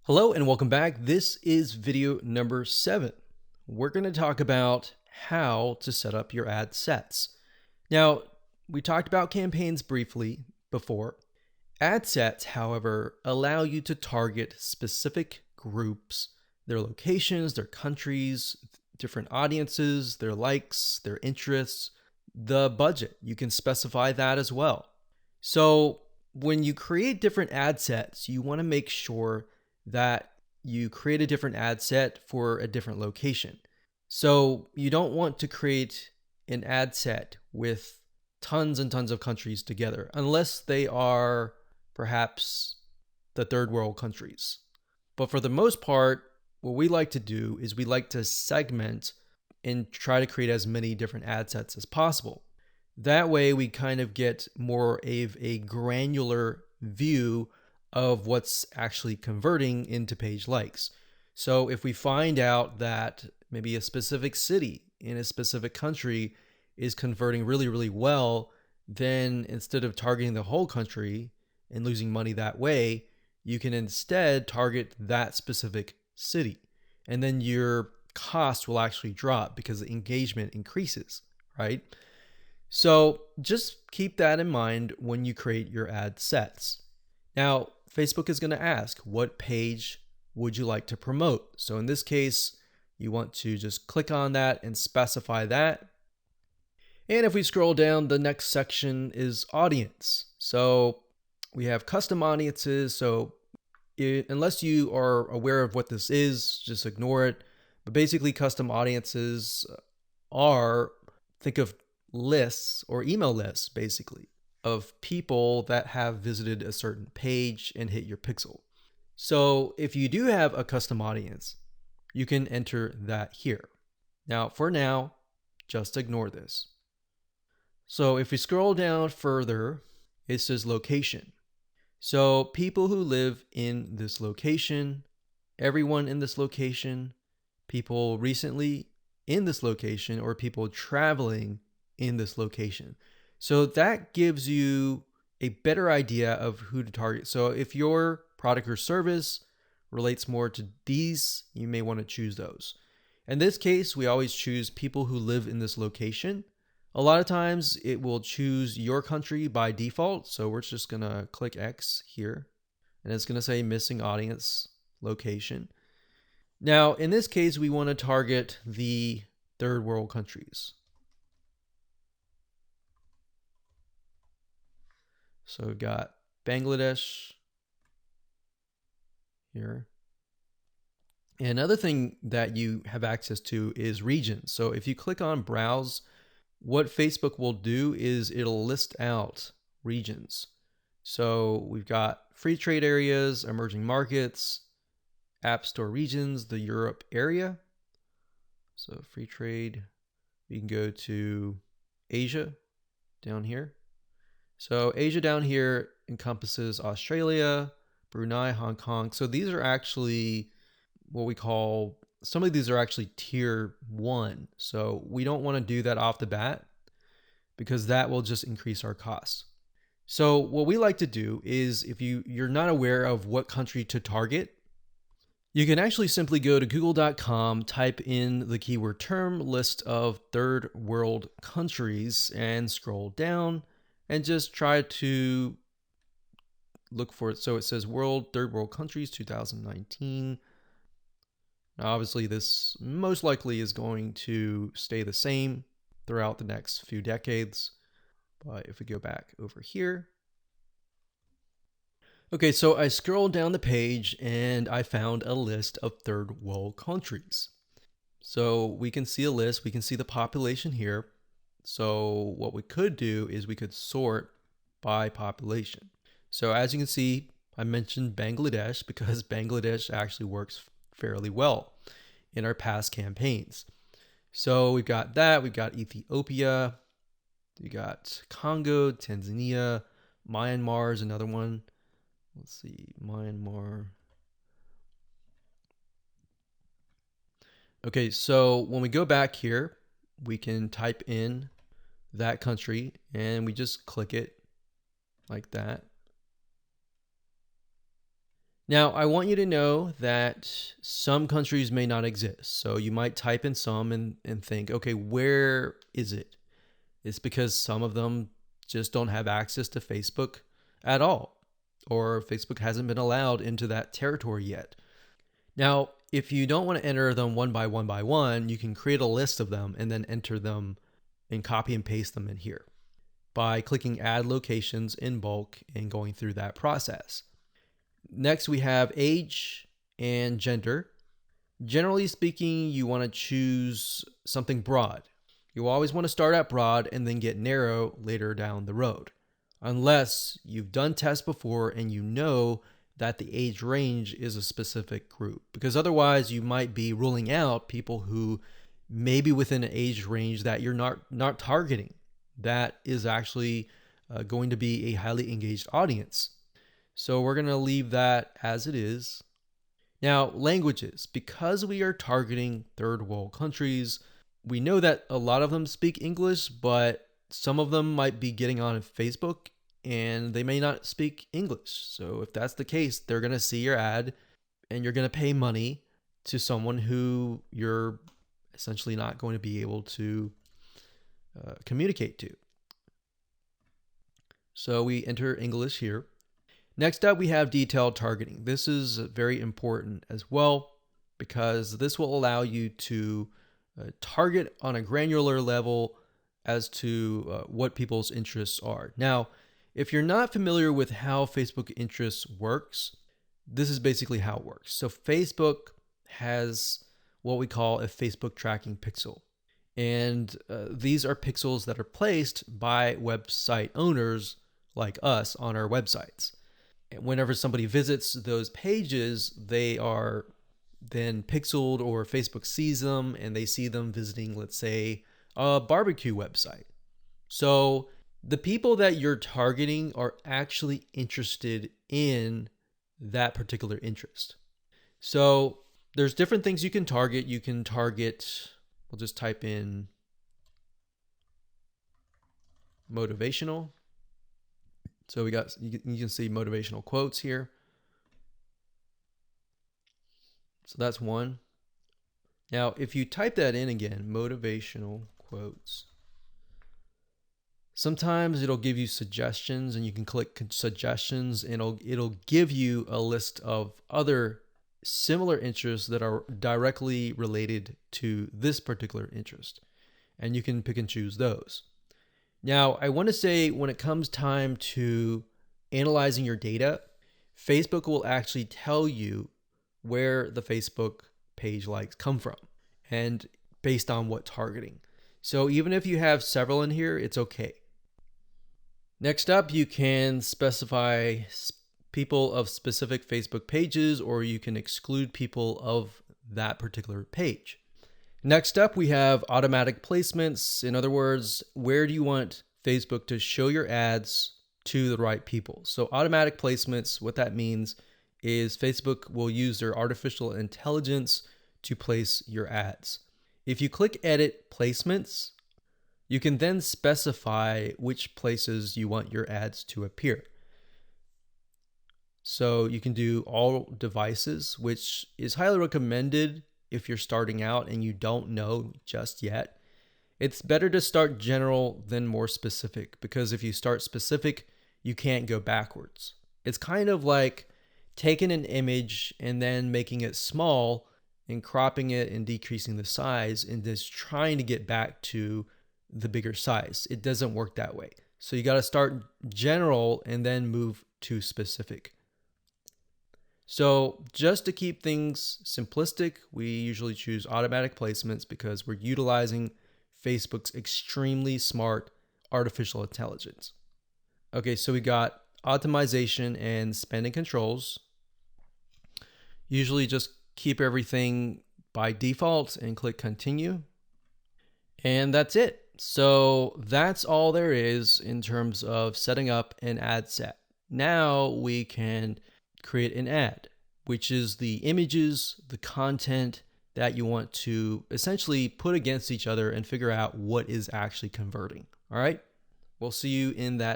Hello and welcome back. This is video number 7. We're going to talk about how to set up your ad sets. Now, we talked about campaigns briefly before. Ad sets, however, allow you to target specific groups, their locations, their countries, different audiences, their likes, their interests, the budget. You can specify that as well. So when you create different ad sets, you want to make sure that you create a different ad set for a different location. So you don't want to create an ad set with tons and tons of countries together, unless they are perhaps the third world countries. But for the most part, what we like to do is we like to segment and try to create as many different ad sets as possible. That way we kind of get more of a granular view of what's actually converting into page likes. So if we find out that maybe a specific city in a specific country is converting really, really well, then instead of targeting the whole country and losing money that way, you can instead target that specific city. And then your cost will actually drop because the engagement increases, right? So just keep that in mind when you create your ad sets. Now, Facebook is going to ask, what page would you like to promote? So in this case, you want to just click on that and specify that. And if we scroll down, the next section is audience. So we have custom audiences. So unless you are aware of what this is, just ignore it. But basically, custom audiences are, think of lists or email lists, basically, of people that have visited a certain page and hit your pixel. So if you do have a custom audience, you can enter that here. Now, for now, just ignore this. So if we scroll down further, it says location. So people who live in this location, everyone in this location, people recently in this location, or people traveling in this location. So that gives you a better idea of who to target. So if your product or service relates more to these, you may want to choose those. In this case, we always choose people who live in this location. A lot of times it will choose your country by default. So we're just going to click X here and it's going to say missing audience location. Now, in this case, we want to target the third world countries. So we've got Bangladesh here. And another thing that you have access to is regions. So if you click on browse, what Facebook will do is it'll list out regions. So we've got free trade areas, emerging markets, app store regions, the Europe area. So free trade, we can go to Asia down here. So Asia down here encompasses Australia, Brunei, Hong Kong. So these are actually what we call, some of these are actually tier 1. So we don't want to do that off the bat because that will just increase our costs. So what we like to do is, if you're not aware of what country to target, you can actually simply go to google.com, type in the keyword term, list of third world countries, and scroll down and just try to look for it. So it says third world countries 2019. Now, obviously, this most likely is going to stay the same throughout the next few decades. But if we go back over here. Okay, so I scrolled down the page and I found a list of third world countries. So we can see a list, we can see the population here. So what we could do is we could sort by population. So as you can see, I mentioned Bangladesh because Bangladesh actually works fairly well in our past campaigns. So we've got that, we've got Ethiopia, we got Congo, Tanzania, Myanmar is another one. Let's see, Myanmar. Okay, so when we go back here, we can type in that country and we just click it like that. Now, I want you to know that some countries may not exist. So you might type in some and think, okay, where is it? It's because some of them just don't have access to Facebook at all, or Facebook hasn't been allowed into that territory yet. Now, if you don't want to enter them one by one, you can create a list of them and then enter them and copy and paste them in here by clicking add locations in bulk and going through that process. Next, we have age and gender. Generally speaking, you want to choose something broad. You always want to start out broad and then get narrow later down the road, unless you've done tests before and you know that the age range is a specific group, because otherwise you might be ruling out people who may be within an age range that you're not targeting. That is actually going to be a highly engaged audience. So we're going to leave that as it is. Now, languages. Because we are targeting third world countries, we know that a lot of them speak English, but some of them might be getting on Facebook and they may not speak English. So if that's the case, they're going to see your ad and you're going to pay money to someone who you're essentially not going to be able to communicate to. So we enter English here. Next up, we have detailed targeting. This is very important as well because this will allow you to target on a granular level as to what people's interests are. Now, if you're not familiar with how Facebook interests works, this is basically how it works. So Facebook has what we call a Facebook tracking pixel. And these are pixels that are placed by website owners like us on our websites. And whenever somebody visits those pages, they are then pixeled, or Facebook sees them and they see them visiting, let's say, a barbecue website. So the people that you're targeting are actually interested in that particular interest. So there's different things you can target. You can target, we'll just type in motivational. So we got, you can see motivational quotes here. So that's one. Now, if you type that in again, motivational quotes, sometimes it'll give you suggestions and you can click suggestions and it'll give you a list of other similar interests that are directly related to this particular interest. And you can pick and choose those. Now, I want to say when it comes time to analyzing your data, Facebook will actually tell you where the Facebook page likes come from and based on what targeting. So even if you have several in here, it's okay. Next up, you can specify people of specific Facebook pages, or you can exclude people of that particular page. Next up, we have automatic placements. In other words, where do you want Facebook to show your ads to the right people? So automatic placements, what that means is Facebook will use their artificial intelligence to place your ads. If you click edit placements, you can then specify which places you want your ads to appear. So you can do all devices, which is highly recommended if you're starting out and you don't know just yet. It's better to start general than more specific, because if you start specific, you can't go backwards. It's kind of like taking an image and then making it small and cropping it and decreasing the size and just trying to get back to the bigger size. It doesn't work that way. So you got to start general and then move to specific. So just to keep things simplistic, we usually choose automatic placements because we're utilizing Facebook's extremely smart artificial intelligence. Okay, so we got optimization and spending controls. Usually just keep everything by default and click continue. And that's it. So that's all there is in terms of setting up an ad set. Now we can create an ad, which is the images, the content that you want to essentially put against each other and figure out what is actually converting. All right, we'll see you in that